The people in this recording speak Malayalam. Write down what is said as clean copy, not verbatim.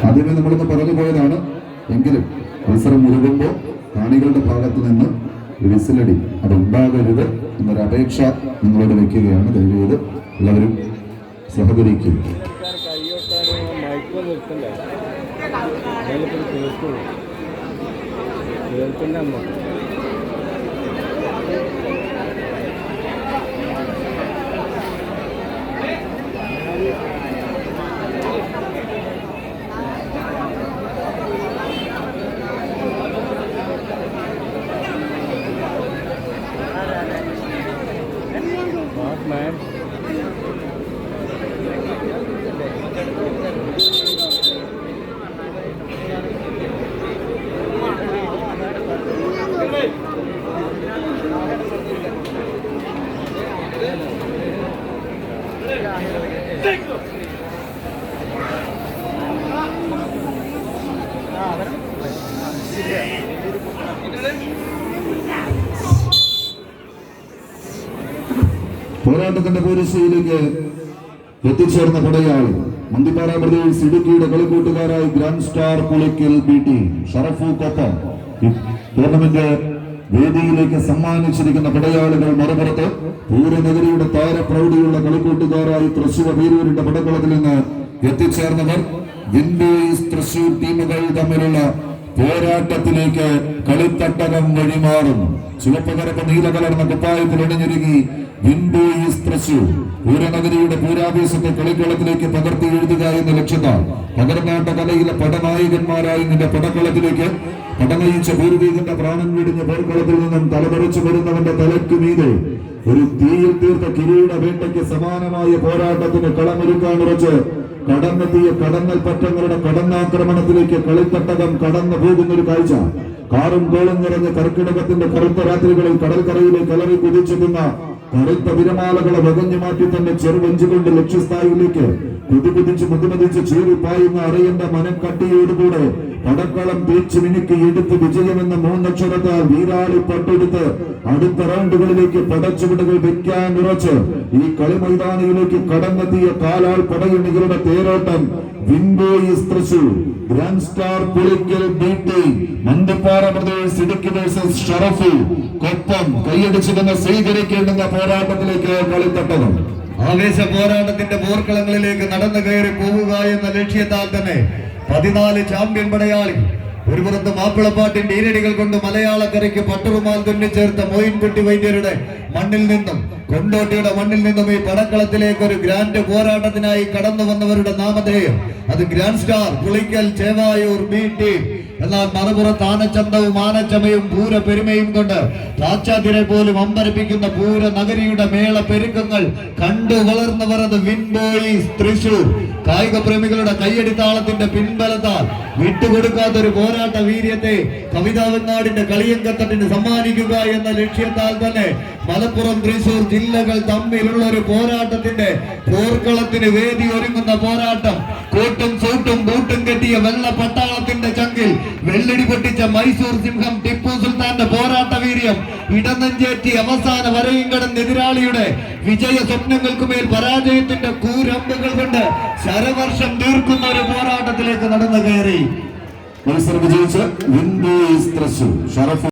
ആദ്യമേ നമ്മളിന്ന് പറഞ്ഞു പോയതാണ്. എങ്കിലും മത്സരം മുറുകുമ്പോൾ കാണികളുടെ ഭാഗത്ത് നിന്ന് വിസിലടി അതുണ്ടാകരുത് എന്നൊരപേക്ഷ നിങ്ങളോട് വെക്കുകയാണ്. ദയവേത് എല്ലാവരും സഹകരിക്കും. പോരാട്ടത്തിന്റെ പോലീസിലേക്ക് എത്തിച്ചേർന്ന പടയാളി മന്തിപ്പാറ പ്രദേശ് ഇടുക്കിയുടെ കളിക്കൂട്ടുകാരായി ഗ്രാൻഡ് സ്റ്റാർ പുളിക്കൽ ബി.ടി. ഷറഫുക്കൊപ്പം ടൂർണമെന്റ് വേദിയിലേക്ക് സമ്മാനിച്ചിരിക്കുന്ന പടയാളികൾ മറുപുറത്ത് പൂരനഗരിയുടെ താരപ്രൗഢിയുള്ള കളിക്കൂട്ടുകാരായി തൃശൂർ പേരൂരിന്റെ പടക്കളത്തിൽ നിന്ന് എത്തിച്ചേർന്നവർ വിൻഡോസ് തൃശൂർ ടീമുകൾ തമ്മിലുള്ള പോരാട്ടത്തിലേക്ക് കളിത്തട്ടകം വഴിമാറുന്നു. ചുവപ്പ് കറുപ്പ് നീല കലർന്ന കുപ്പായത്തിൽ അണിഞ്ഞൊരുങ്ങി വിൻഡോസ് തൃശൂർ പൂരനഗരിയുടെ പൂരാവേശത്തെ കളിക്കളത്തിലേക്ക് പകർത്തി എഴുതുക എന്ന ലക്ഷ്യത്താൽ പകർന്നാട്ട കലയിലെ പടനായകന്മാരായി നിന്റെ പടക്കളത്തിലേക്ക് പടനയിച്ച പൂർവീകന്റെ പ്രാണൻ വിടിഞ്ഞ പോർക്കളത്തിൽ നിന്നും തലപറിച്ചു വരുന്നവന്റെ തലയ്ക്ക് മീതെ ഒരു തീയിൽ തീർത്ത കിരീട വേട്ടയ്ക്ക് സമാനമായ പോരാട്ടത്തിന് കളമൊരുക്കാനുറച്ച് കടന്നെത്തിയ കടന്നൽ പറ്റങ്ങളുടെ കടന്നാക്രമണത്തിലേക്ക് കളിത്തട്ടകം കടന്നു പോകുന്ന ഒരു കാഴ്ച. കാറും കോളും നിറഞ്ഞ കർക്കിടകത്തിന്റെ കറുത്ത രാത്രികളിൽ കടൽക്കരയിലേക്ക് അലറി കുതിച്ചെത്തുന്ന കറുത്ത വിരമാലകളെ വകഞ്ഞു മാറ്റി തന്നെ ചെറുവഞ്ചുകൊണ്ട് ലക്ഷ്യസ്ഥായിലേക്ക് കുതികുതിച്ച് മുതുമതിച്ച് ചീറിപ്പായുന്ന അറിയന്റെ മനക്കട്ടിയോടുകൂടെ പടക്കളം തേച്ച് മിനുക്കി എടുത്ത് വിജയമെന്ന മൂന്നക്ഷരത്താൽ വീരാളി പട്ടെടുത്ത് അടുത്ത റൗണ്ടുകളിലേക്ക് പടച്ചുവിടുകൾ വെക്കാൻ ഉറച്ച് ഈ കളിമൈതാനിയിലേക്ക് കടന്നെത്തിയ കാലാൾ പടയണികളുടെ തേരോട്ടം Windows Thrissur grand star Pulikkal B T. Manthippara പ്രദേശ് ഇടുക്കി വേഴ്സസ് ഷറഫു കൊപ്പം കൈയടിച്ചിരുന്ന സ്വീകരിക്കേണ്ടുന്ന പോരാട്ടത്തിലേക്ക് കളിത്തട്ടണം. ആവേശ പോരാട്ടത്തിന്റെ പോർക്കളങ്ങളിലേക്ക് നടന്നു കയറി പോവുക എന്ന ലക്ഷ്യത്താൽ തന്നെ 14 ചാമ്പ്യൻ പടയാളി ഒരു പുറത്ത് മാപ്പിളപ്പാട്ടിന്റെ ഈരടികൾ കൊണ്ട് മലയാളക്കരയ്ക്ക് പട്ടുറുമാൽ തുന്നിച്ചേർത്ത മോയിൻകുട്ടി വൈദ്യരുടെ മണ്ണിൽ നിന്നും കൊണ്ടോട്ടിയുടെ മണ്ണിൽ നിന്നും ഈ പടക്കളത്തിലേക്ക് ഒരു ഗ്രാൻഡ് പോരാട്ടത്തിനായി കടന്നു വന്നവരുടെ നാമധേയം അത് ഗ്രാൻഡ് സ്റ്റാർ പുളിക്കൽ ചേവായൂർ ബി.ടി. എന്നാൽ മറുപുറത്ത് ആനച്ചന്തവും ആനച്ചമയും പൂര പെരുമയും കൊണ്ട് പാശ്ചാത്യരെ പോലും അമ്പരപ്പിക്കുന്ന പൂര നഗരിയുടെ മേള പെരുക്കങ്ങൾ കണ്ടു വളർന്നവർ അത് വിൻഡോസ് തൃശൂർ. കായിക പ്രേമികളുടെ കയ്യടിത്താളത്തിന്റെ പിൻബലത്താൽ വിട്ടുകൊടുക്കാത്തൊരു പോരാട്ട വീര്യത്തെ കവിതാവനാടിന്റെ കളിയങ്കത്തട്ടിന് സമ്മാനിക്കുക എന്ന ലക്ഷ്യത്താൽ തന്നെ മലപ്പുറം തൃശൂർ ജില്ലകൾ തമ്മിലുള്ള ഒരു പോരാട്ടത്തിന്റെ പോർക്കളത്തിന് വേദി ഒരുങ്ങുന്ന പോരാട്ടം. കോട്ടും സൂട്ടും ബൂട്ടും കെട്ടിയ വെള്ള പട്ടാളത്തിന്റെ ചങ്കിൽ വെള്ളടി പൊട്ടിച്ച മൈസൂർ സിംഹം ടിപ്പു സുൽത്താന്റെ പോരാട്ട വീര്യം ഇടനെഞ്ചേറ്റി അവസാന വരയും കടന്ന് എതിരാളിയുടെ വിജയ സ്വപ്നങ്ങൾക്കുമേൽ പരാജയത്തിന്റെ കൂരമ്പുകൾ കൊണ്ട് ശരവർഷം തീർക്കുന്ന ഒരു പോരാട്ടത്തിലേക്ക് നടന്നു കയറി മത്സരം വിജയിച്ച് വിൻഡോസ് തൃശൂർ ഷറഫ്